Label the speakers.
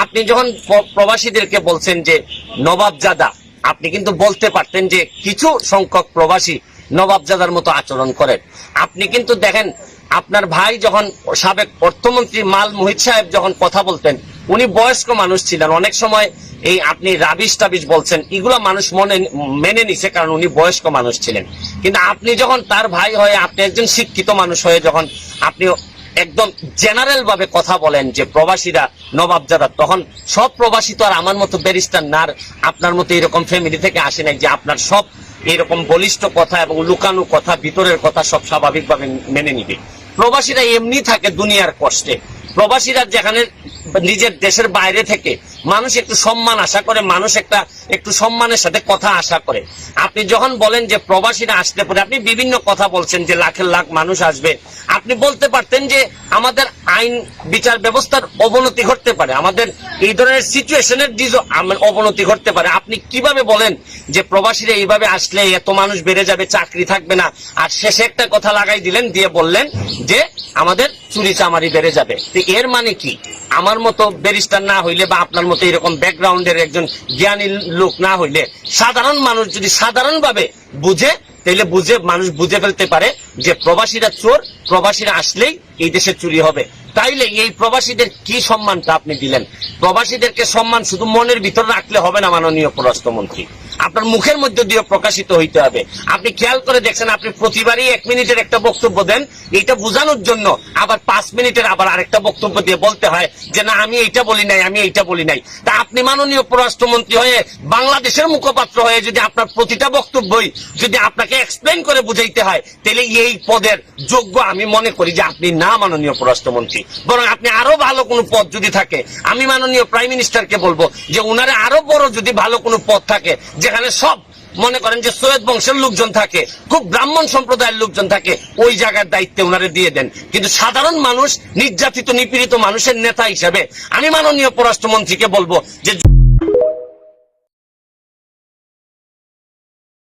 Speaker 1: আপনি যখন প্রবাসীদেরকে বলছেন যে নবাবজাদা, আপনি কিন্তু বলতে পারতেন যে কিছু সংখ্যক প্রবাসী নবাবজাদার মতো আচরণ করেন। আপনি কিন্তু দেখেন, আপনার ভাই যখন সাবেক অর্থমন্ত্রী মাল মুহিত সাহেব যখন কথা বলতেন, উনি বয়স্ক মানুষ ছিলেন। অনেক সময় এই আপনি রাবিশ টাবিশ বলছেন, এগুলো মানুষ মেনে নিছে, কারণ উনি বয়স্ক মানুষ ছিলেন। কিন্তু আপনি যখন তার ভাই হয়ে, আপনি একজন শিক্ষিত মানুষ হয়ে যখন আপনি একদম জেনারেল ভাবে কথা বলেন যে প্রবাসীরা নবাবজাদা, তখন সব প্রবাসী তো আর আমার মতো ব্যারিস্টার না, আপনার মতো এরকম ফ্যামিলি থেকে আসে নাই যে আপনার সব এরকম বলিষ্ঠ কথা এবং লুকানো কথা, ভিতরের কথা সব স্বাভাবিকভাবে মেনে নিবে। প্রবাসীরা এমনি থাকে দুনিয়ার কষ্টে। প্রবাসীরা যেখানে নিজের দেশের বাইরে থেকে মানুষ একটু সম্মান আশা করে, মানুষ একটু সম্মানের সাথে কথা আশা করে। আপনি যখন বলেন যে প্রবাসীরা আসতে পারে, আপনি বিভিন্ন কথা বলছেন যে লাখের লাখ মানুষ আসবে। আপনি বলতে পারতেন যে আমাদের আইন বিচার ব্যবস্থার অবনতি ঘটতে পারে, আমাদের এই ধরনের সিচুয়েশনের অবনতি ঘটতে পারে। আপনি কিভাবে বলেন যে প্রবাসীরা এইভাবে আসলে এত মানুষ বেড়ে যাবে, চাকরি থাকবে না, আর শেষে একটা কথা লাগাই দিলেন, দিয়ে বললেন যে আমাদের চুরি চামারি বেড়ে যাবে। তো এর মানে কি? আমার মতো ব্যারিস্টার না হইলে বা আপনার মতো এরকম ব্যাকগ্রাউন্ডের একজন জ্ঞানী লোক না হইলে, সাধারণ মানুষ যদি সাধারণভাবে বুঝে, তাহলে মানুষ বুঝে ফেলতে পারে যে প্রবাসীরা চোর, প্রবাসীরা আসলেই এই দেশে চুরি হবে। তাইলে এই প্রবাসীদের কি সম্মানটা আপনি দিলেন? প্রবাসীদেরকে সম্মান শুধু মনের ভিতর রাখলে হবে না মাননীয় পররাষ্ট্রমন্ত্রী, আপনার মুখের মধ্যে দিয়ে প্রকাশিত হইতে হবে। আপনি খেয়াল করে দেখছেন, আপনি প্রতিবারই 1 মিনিটের একটা বক্তব্য দেন, এইটা বোঝানোর জন্য আবার 5 মিনিটের আবার আরেকটা বক্তব্য দিয়ে বলতে হয় যে না আমি এইটা বলি নাই, আমি এইটা বলি নাই। তা আপনি মাননীয় পররাষ্ট্রমন্ত্রী হয়ে, বাংলাদেশের মুখপাত্র হয়ে যদি আপনার প্রতিটা বক্তব্যই যদি আপনাকে এক্সপ্লেন করে বুঝাইতে হয়, তাহলে এই পদের যোগ্য আমি মনে করি যে আপনি না মাননীয় পররাষ্ট্রমন্ত্রী। বরং আপনি আরো ভালো কোনো পদ যদি থাকে, আমি মাননীয় প্রাইম মিনিস্টারকে বলবো যে উনারে আরো বড় যদি ভালো কোনো পদ থাকে, যেখানে সব মনে করেন যে সৈয়দ বংশের লোকজন থাকে, খুব ব্রাহ্মণ সম্প্রদায়ের লোকজন থাকে, ওই জায়গার দায়িত্বে ওনারে দিয়ে দেন। কিন্তু সাধারণ মানুষ, নির্যাতিত নিপীড়িত মানুষের নেতা হিসেবে আমি মাননীয় পররাষ্ট্রমন্ত্রীকে বলবো যে